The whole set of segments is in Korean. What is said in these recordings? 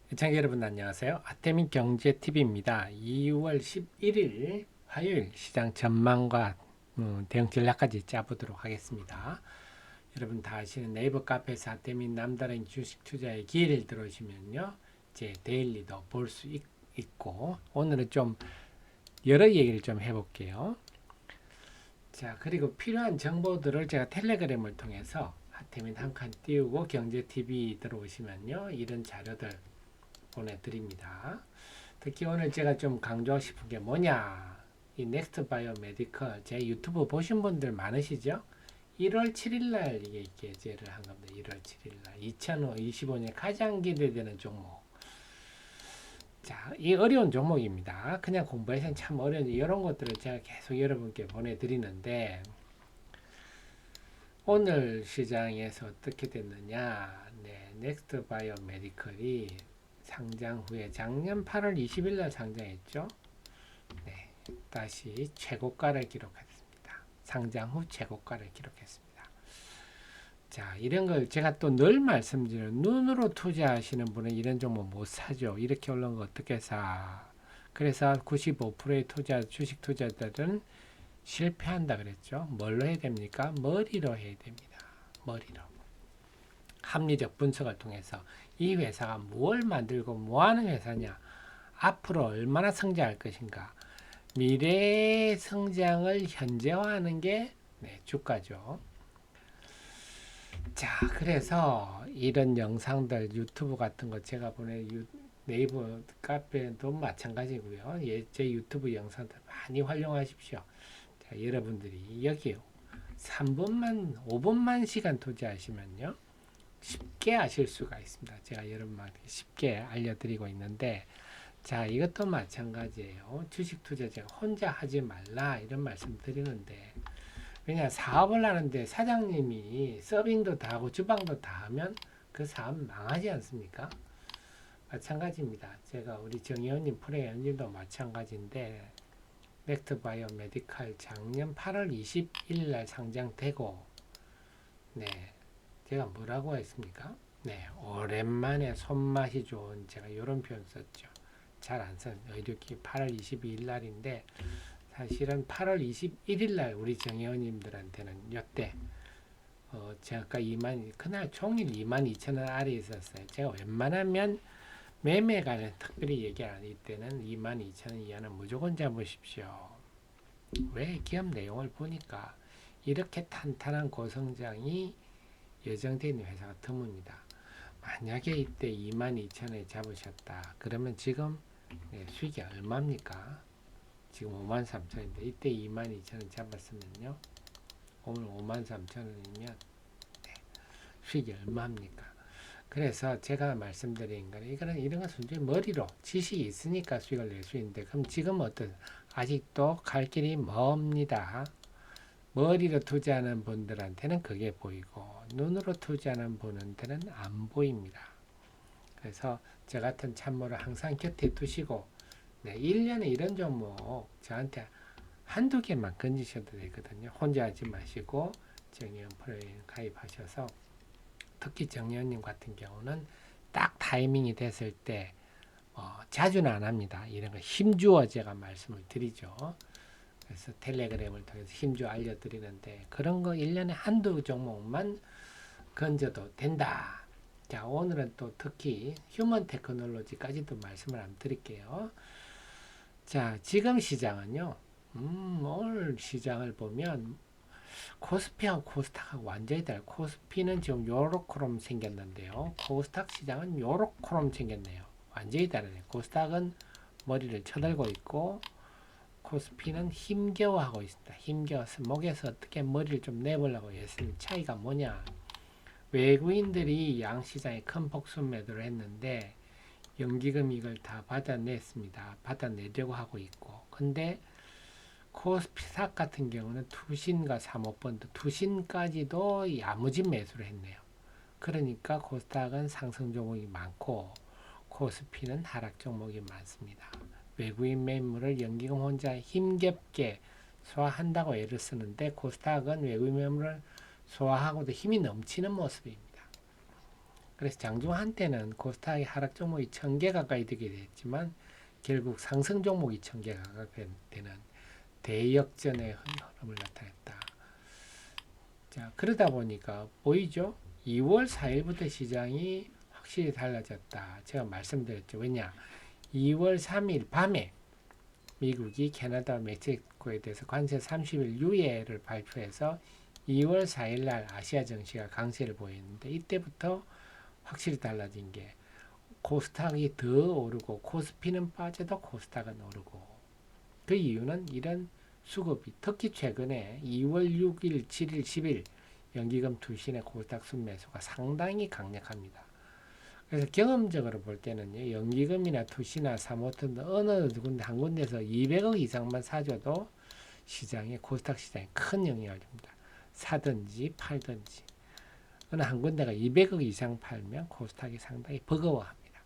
시청자 여러분 안녕하세요. 아태민 경제TV입니다. 2월 11일 화요일 시장 전망과 대응 전략까지 짜보도록 하겠습니다. 여러분 다 아시는 네이버 카페에서 아태민 남다른 주식 투자의 기회를 들어오시면요. 제 데일리도 볼 수 있고 오늘은 좀 여러 얘기를 좀 해볼게요. 자, 그리고 필요한 정보들을 제가 텔레그램을 통해서 아태민 한 칸 띄우고 경제TV 들어오시면요. 이런 자료들 보내드립니다. 특히 오늘 제가 좀 강조하고 싶은 게 뭐냐, 이 넥스트 바이오 메디컬 제 유튜브 보신 분들 많으시죠? 1월 7일 날 이게 게재를 한 겁니다. 1월 7일 날 2025년 가장 기대되는 종목. 자, 이 어려운 종목입니다. 그냥 공부해서는 참 어려운 이런 것들을 제가 계속 여러분께 보내드리는데 오늘 시장에서 어떻게 됐느냐? 네, 넥스트 바이오 메디컬이 상장 후에 작년 8월 20일 날 상장했죠. 네, 다시 최고가를 기록했습니다. 상장 후 최고가를 기록했습니다. 자, 이런 걸 제가 또 늘 말씀드려요. 눈으로 투자하시는 분은 이런 종목 못 사죠. 이렇게 올라온 거 어떻게 사? 그래서 95%의 주식 투자자들은 실패한다 그랬죠. 뭘로 해야 됩니까? 머리로 해야 됩니다. 머리로. 합리적 분석을 통해서 이 회사가 뭘 만들고 뭐 하는 회사냐, 앞으로 얼마나 성장할 것인가, 미래의 성장을 현재화하는 게 주가죠. 자, 그래서 이런 영상들 유튜브 같은 거 제가 네이버 카페도 마찬가지고요. 제 유튜브 영상들 많이 활용하십시오. 자, 여러분들이 여기 3분만 5분만 시간 투자하시면요. 쉽게 아실 수가 있습니다. 제가 여러분한테 쉽게 알려드리고 있는데, 자, 이것도 마찬가지예요. 주식 투자 제가 혼자 하지 말라 이런 말씀 드리는데, 왜냐 사업을 하는데 사장님이 서빙도 다 하고 주방도 다 하면 그 사업 망하지 않습니까? 마찬가지입니다. 제가 우리 정의원님 프레이원님도 마찬가지인데, 넥트바이오 메디칼 작년 8월 20일 날 상장되고, 네, 제가 뭐라고 했습니까? 네, 오랜만에 손맛이 좋은 제가 이런 표현 썼죠. 잘 안 쓴 의료기 8월 22일 날인데 사실은 8월 21일 날 우리 정의원님들한테는 이때 제가 2만 그날 종일 2만 2천 원 아래 있었어요. 제가 웬만하면 매매가는 특별히 얘기 안 할 때는 2만 2천 원 이하는 무조건 잡으십시오. 왜? 기업 내용을 보니까 이렇게 탄탄한 고성장이 예정되어 있는 회사가 드뭅니다. 만약에 이때 22,000원에 잡으셨다. 그러면 지금 수익이 얼마입니까? 지금 53,000원인데 이때 22,000원 잡았으면요. 오늘 53,000원이면 수익이 얼마입니까? 그래서 제가 말씀드린 거는 이런 건 순전히 머리로 지식이 있으니까 수익을 낼 수 있는데 그럼 지금 아직도 갈 길이 멉니다. 머리로 투자하는 분들한테는 그게 보이고 눈으로 투자하는 분한테는 안 보입니다. 그래서 저 같은 참모를 항상 곁에 두시고 1년에 이런 종목 저한테 한두 개만 건지셔도 되거든요. 혼자 하지 마시고 정의원 프로그램 가입하셔서 특히 정의원님 같은 경우는 딱 타이밍이 됐을 때 자주는 안 합니다. 이런 거 힘주어 제가 말씀을 드리죠. 그래서 텔레그램을 통해서 힘주어 알려드리는데 그런 거 1년에 한두 종목만 건져도 된다. 자, 오늘은 또 특히 휴먼 테크놀로지까지도 말씀을 한번 드릴게요. 자, 지금 시장은요. 오늘 시장을 보면 코스피하고 코스닥하고 완전히 달라요. 코스피는 지금 요렇게럼 생겼는데요. 코스닥 시장은 요렇게럼 생겼네요. 완전히 다르네요. 코스닥은 머리를 쳐들고 있고 코스피는 힘겨워하고 있습니다. 힘겨워서 목에서 어떻게 머리를 좀 내보려고 했으면 차이가 뭐냐. 외국인들이 양시장에 큰 복수 매도를 했는데 연기금 이걸 다 받아냈습니다. 받아내려고 하고 있고 근데 코스피삭 같은 경우는 투신과 사모펀드 투신까지도 야무진 매수를 했네요. 그러니까 코스닥은 상승 종목이 많고 코스피는 하락 종목이 많습니다. 외국인 매물을 연기금 혼자 힘겹게 소화한다고 애를 쓰는데 코스닥은 외국인 매물을 소화하고도 힘이 넘치는 모습입니다. 그래서 장중 한때는 코스닥의 하락 종목이 1000개 가까이 되게 됐지만 결국 상승 종목이 1000개 가까이 되는 대역전의 흐름을 나타냈다. 자, 그러다 보니까 보이죠? 2월 4일부터 시장이 확실히 달라졌다. 제가 말씀드렸죠. 왜냐? 2월 3일 밤에 미국이 캐나다, 멕시코에 대해서 관세 30일 유예를 발표해서 2월 4일 날 아시아 증시가 강세를 보였는데 이때부터 확실히 달라진 게 코스닥이 더 오르고 코스피는 빠져도 코스닥은 오르고 그 이유는 이런 수급이 특히 최근에 2월 6일, 7일, 10일 연기금 투신의 코스닥 순매수가 상당히 강력합니다. 그래서 경험적으로 볼 때는요, 연기금이나 투시나 사모펀드 어느 군데 한 군데서 200억 이상만 사줘도 시장에 코스닥 시장에 큰 영향을 줍니다. 사든지 팔든지 어느 한 군데가 200억 이상 팔면 코스닥이 상당히 버거워합니다.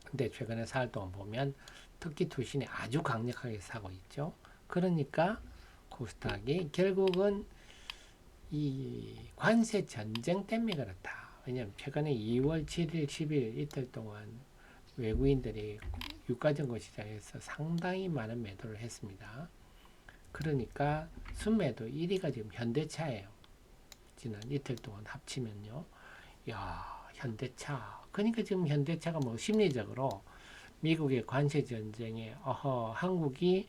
근데 최근에 4일 동안 보면 특히 투신이 아주 강력하게 사고 있죠. 그러니까 코스닥이 결국은 이 관세 전쟁 때문에 그렇다. 왜냐하면 최근에 2월 7일, 10일 이틀 동안 외국인들이 유가증권 시장에서 상당히 많은 매도를 했습니다. 그러니까 순매도 1위가 지금 현대차예요. 지난 이틀 동안 합치면요. 야, 현대차. 그러니까 지금 현대차가 뭐 심리적으로 미국의 관세 전쟁에 한국이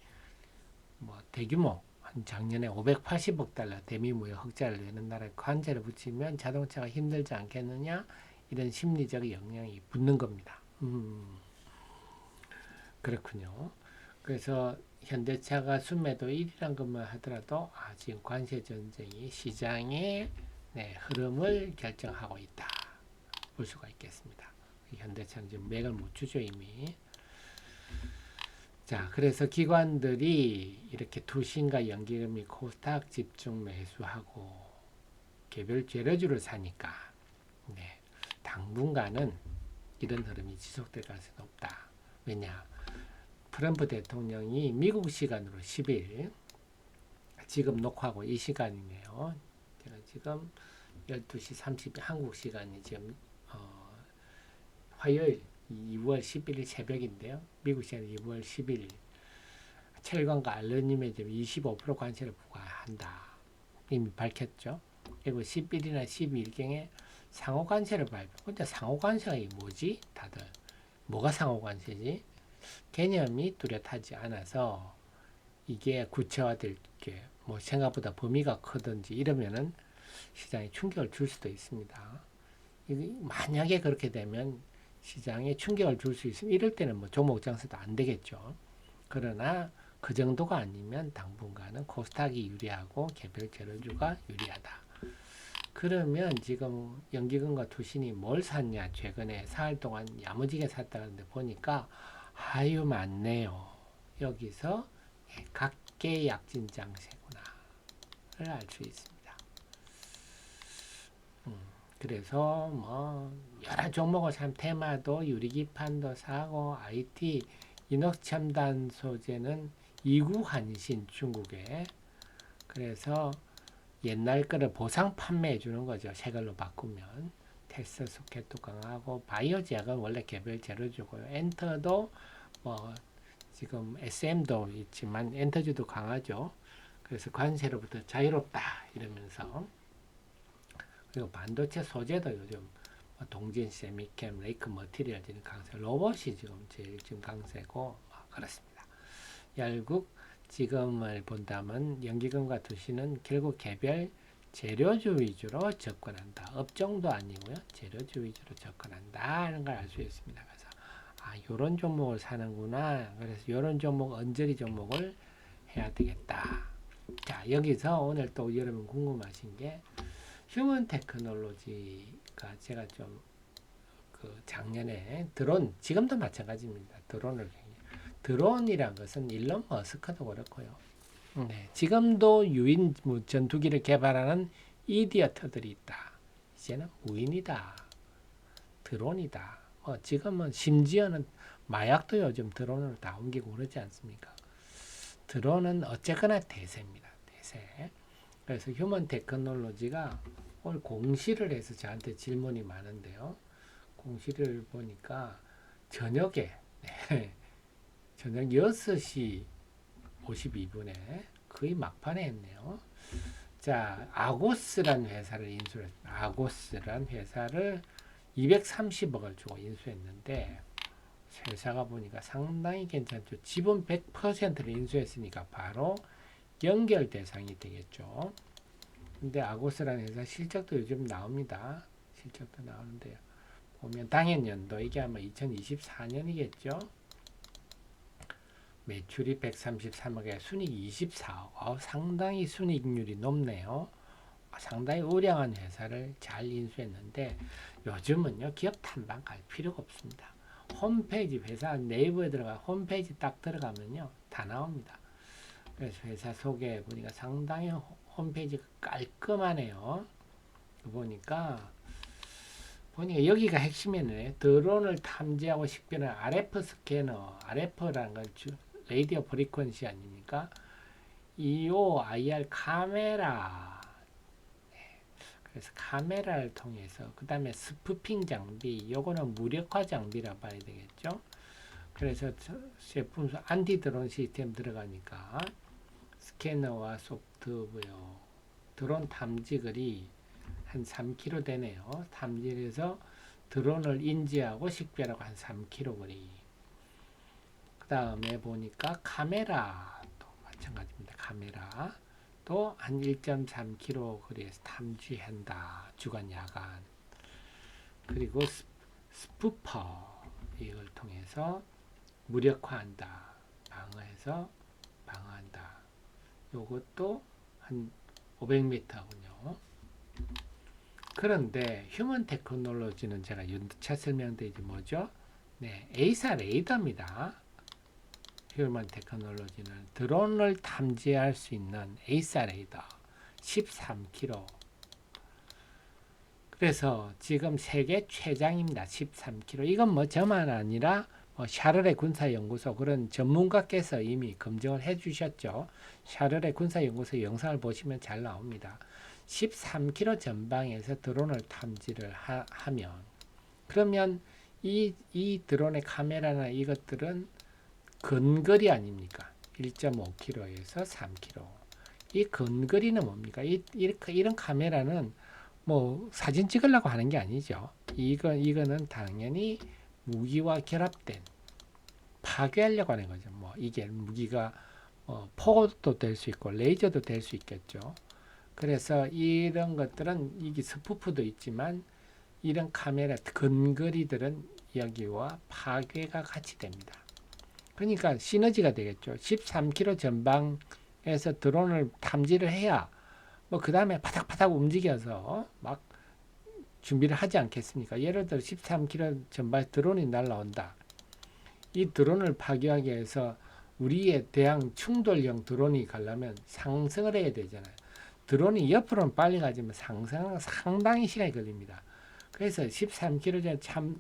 뭐 대규모 한 작년에 580억 달러 대미무역 흑자를 내는 나라에 관세를 붙이면 자동차가 힘들지 않겠느냐 이런 심리적 영향이 붙는 겁니다. 그렇군요. 그래서 현대차가 순매도 1위란 것만 하더라도 지금 관세 전쟁이 시장의 흐름을 결정하고 있다 볼 수가 있겠습니다. 현대차는 지금 맥을 못 추죠 이미. 자, 그래서 기관들이 이렇게 투신과 연기금이 코스닥 집중 매수하고 개별 재료주를 사니까 당분간은 이런 흐름이 지속될 가능성이 높다. 왜냐? 트럼프 대통령이 미국 시간으로 10일 지금 녹화하고 이 시간이네요. 제가 지금 12시 30분 한국 시간이 지금 화요일 2월 11일 새벽인데요. 미국 시간 2월 10일 철강과 알루미늄에 25% 관세를 부과한다. 이미 밝혔죠. 그리고 10일이나 12일경에 상호관세를 발표. 근데 상호관세가 뭐지? 다들 뭐가 상호관세지? 개념이 뚜렷하지 않아서 이게 구체화될 게 뭐 생각보다 범위가 크든지 이러면은 시장에 충격을 줄 수도 있습니다. 만약에 그렇게 되면 시장에 충격을 줄 수 있으면 이럴 때는 뭐 종목 장세도 안 되겠죠. 그러나 그 정도가 아니면 당분간은 코스닥이 유리하고 개별 재료주가 유리하다. 그러면 지금 연기금과 투신이 뭘 샀냐? 최근에 4일 동안 야무지게 샀다는데 보니까 아유 많네요. 여기서 각계 약진 장세구나를 알 수 있습니다. 그래서 뭐 여러 종목을 참 테마도 유리기판도 사고 IT 이녹스 첨단 소재는 이구환신 중국에 그래서 옛날 거를 보상 판매해 주는 거죠. 새 걸로 바꾸면 테스트 소켓도 강하고 바이오제약은 원래 개별 재료주고요. 엔터도 뭐 지금 SM도 있지만 엔터주도 강하죠. 그래서 관세로부터 자유롭다 이러면서 그리고 반도체 소재도 요즘 동진 세미캠, 레이크 머티리얼 지금 강세, 로봇이 지금 제일 지금 강세고 그렇습니다. 결국 지금을 본다면 연기금과 투신은 결국 개별 재료주 위주로 접근한다. 업종도 아니고요. 재료주 위주로 접근한다 하는 걸 알 수 있습니다. 그래서 요런 종목을 사는구나. 그래서 요런 종목, 언저리 종목을 해야 되겠다. 자, 여기서 오늘 또 여러분 궁금하신 게 휴먼 테크놀로지가 제가 좀 작년에 드론, 지금도 마찬가지입니다. 드론이란 것은 일론 머스크도 그렇고요. 지금도 유인 전투기를 개발하는 이디어트들이 있다. 이제는 무인이다. 드론이다. 지금은 심지어는 마약도 요즘 드론으로 다 옮기고 그러지 않습니까? 드론은 어쨌거나 대세입니다. 대세. 그래서 휴먼 테크놀로지가 오늘 공시를 해서 저한테 질문이 많은데요. 공시를 보니까 저녁에 네, 저녁 6시 52분에 거의 막판에 했네요. 자, 아고스란 회사를 인수했습니다. 아고스란 회사를 230억을 주고 인수했는데 회사가 보니까 상당히 괜찮죠. 지분 100%를 인수했으니까 바로 연결 대상이 되겠죠. 근데 아고스라는 회사 실적도 요즘 나옵니다. 실적도 나오는데요. 보면 당해 연도 이게 아마 2024년이겠죠. 매출이 133억에 순이익 24억. 상당히 순이익률이 높네요. 상당히 우량한 회사를 잘 인수했는데 요즘은요 기업 탐방 갈 필요가 없습니다. 홈페이지 회사 네이버에 들어가 홈페이지 딱 들어가면요 다 나옵니다. 그래서 회사 소개 보니까 상당히 홈페이지가 깔끔하네요. 보니까 여기가 핵심이네. 드론을 탐지하고 식별하는 RF 스캐너, RF라는 건 레이디오 프리퀀시 아닙니까? EO, IR 카메라. 그래서 카메라를 통해서 그 다음에 스푸핑 장비, 요거는 무력화 장비라 봐야 되겠죠. 그래서 제품 안티 드론 시스템 들어가니까 스캐너와 소프트웨어, 드론 탐지거리 한 3km 되네요. 탐지해서 드론을 인지하고 식별하고 한 3km 거리. 그 다음에 보니까 카메라도 마찬가지입니다. 카메라 또 한 1.3km 거리에서 탐지한다. 주간 야간. 그리고 스푸퍼 이걸 통해서 무력화한다. 방어한다. 요것도 한 500m군요. 그런데 휴먼 테크놀로지는 제가 연차 설명드리지 뭐죠? 네, 에이사 레이더입니다. 휴먼 테크놀로지는 드론을 탐지할 수 있는 에이사 레이더 13km. 그래서 지금 세계 최장입니다. 13km. 이건 뭐 저만 아니라 샤르레 군사연구소 그런 전문가께서 이미 검증을 해주셨죠. 샤르레 군사연구소 영상을 보시면 잘 나옵니다. 13km 전방에서 드론을 탐지를 하면 그러면 이 드론의 카메라나 이것들은 근거리 아닙니까? 1.5km에서 3km. 이 근거리는 뭡니까? 이런 카메라는 뭐 사진 찍으려고 하는 게 아니죠. 이거는 당연히 무기와 결합된 파괴하려고 하는 거죠. 뭐 이게 무기가 포도 될 수 있고 레이저도 될 수 있겠죠. 그래서 이런 것들은 이게 스푸프도 있지만 이런 카메라 근거리들은 여기와 파괴가 같이 됩니다. 그러니까 시너지가 되겠죠. 13km 전방에서 드론을 탐지를 해야 뭐 그 다음에 바닥바닥 움직여서 막 준비를 하지 않겠습니까? 예를 들어 13km 전방에 드론이 날라온다. 이 드론을 파괴하기 위해서 우리에 대한 충돌형 드론이 가려면 상승을 해야 되잖아요. 드론이 옆으로는 빨리 가지만 상승은 상당히 시간이 걸립니다. 그래서 13km 전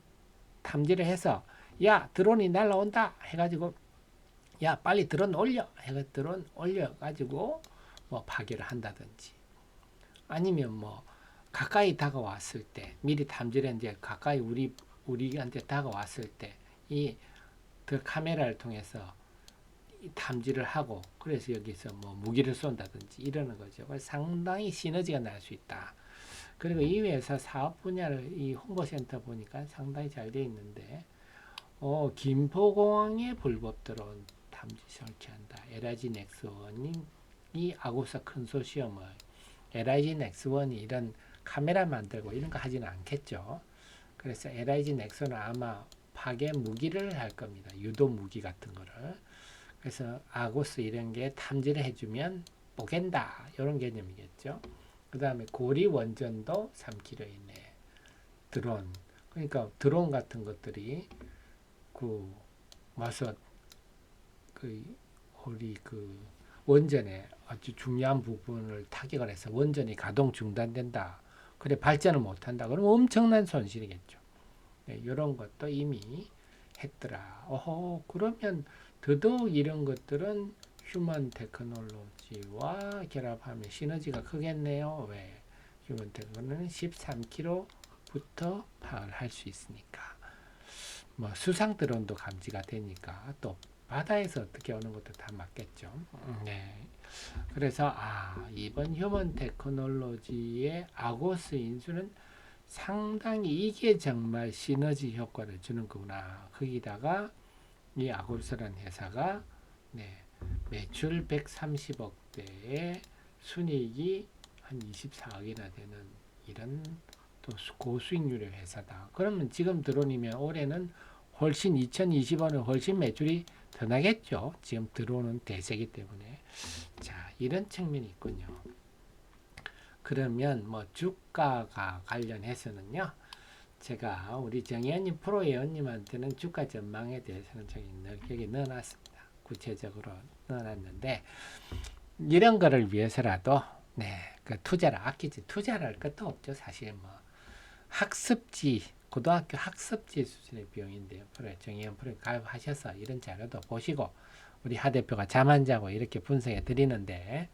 탐지를 해서 야 드론이 날라온다 해가지고 야 빨리 드론 올려 해가 드론 올려가지고 뭐 파괴를 한다든지 아니면 뭐 가까이 다가왔을 때 미리 탐지를 이제 가까이 우리한테 다가왔을 때 이 카메라를 통해서 탐지를 하고 그래서 여기서 뭐 무기를 쏜다든지 이러는 거죠. 상당히 시너지가 날 수 있다. 그리고 이 회사 사업 분야를 이 홍보센터 보니까 상당히 잘 되어 있는데 김포공항에 불법 드론 탐지 설치한다. LIG 넥스원이 아고사 컨소시엄을 LIG 넥스원이 이런 카메라 만들고 이런 거 하지는 않겠죠. 그래서 LIG 넥스원은 아마 파괴 무기를 할 겁니다. 유도 무기 같은 거를. 그래서 아고스 이런 게 탐지를 해주면 뽀갠다. 이런 개념이겠죠. 그 다음에 고리 원전도 3km 이내 드론. 그러니까 드론 같은 것들이 와서 우리 원전에 아주 중요한 부분을 타격을 해서 원전이 가동 중단된다. 그래 발전을 못한다. 그러면 엄청난 손실이겠죠. 네, 이런 것도 이미 했더라. 그러면 더더욱 이런 것들은 휴먼 테크놀로지와 결합하면 시너지가 크겠네요. 왜? 휴먼 테크놀로지는 13km 부터 파악을 할 수 있으니까. 뭐 수상 드론도 감지가 되니까 또 바다에서 어떻게 오는 것도 다 맞겠죠. 네. 그래서 이번 휴먼 테크놀로지의 아고스 인수는 상당히 이게 정말 시너지 효과를 주는 거구나. 거기다가 이 아고스라는 회사가 네, 매출 130억대에 순이익이 한 24억이나 되는 이런 또 고수익률의 회사다. 그러면 지금 드론이면 올해는 훨씬 2025는 훨씬 매출이 더 나겠죠. 지금 들어오는 대세기 때문에. 자, 이런 측면이 있군요. 그러면 뭐 주가가 관련해서는요. 제가 우리 정혜연님 프로회원님한테는 주가 전망에 대해서는 저기 여기 넣어놨습니다. 구체적으로 넣어놨는데 이런 거를 위해서라도 그 투자를 아끼지 투자를 할 것도 없죠. 사실 뭐 학습지 고등학교 학습지 수준의 비용인데요. 정의연 프로에 가입하셔서 이런 자료도 보시고 우리 하 대표가 잠 안 자고 이렇게 분석해 드리는데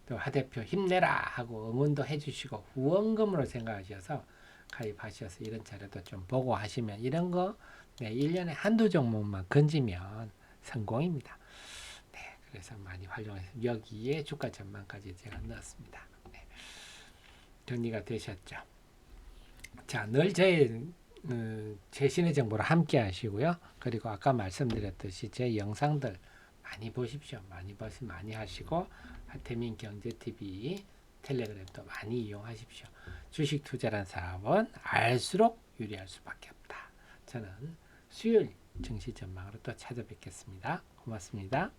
또 하 대표 힘내라 하고 응원도 해주시고 후원금으로 생각하셔서 가입하셔서 이런 자료도 좀 보고 하시면 이런 거 1년에 한두 종목만 건지면 성공입니다. 네, 그래서 많이 활용해서 여기에 주가 전망까지 제가 넣었습니다. 네, 정리가 되셨죠? 자, 늘 최신의 정보를 함께 하시고요. 그리고 아까 말씀드렸듯이 제 영상들 많이 보십시오. 많이 보시면 많이 하시고 하태민 경제TV 텔레그램도 많이 이용하십시오. 주식 투자란 사업은 알수록 유리할 수밖에 없다. 저는 수요일 증시 전망으로 또 찾아뵙겠습니다. 고맙습니다.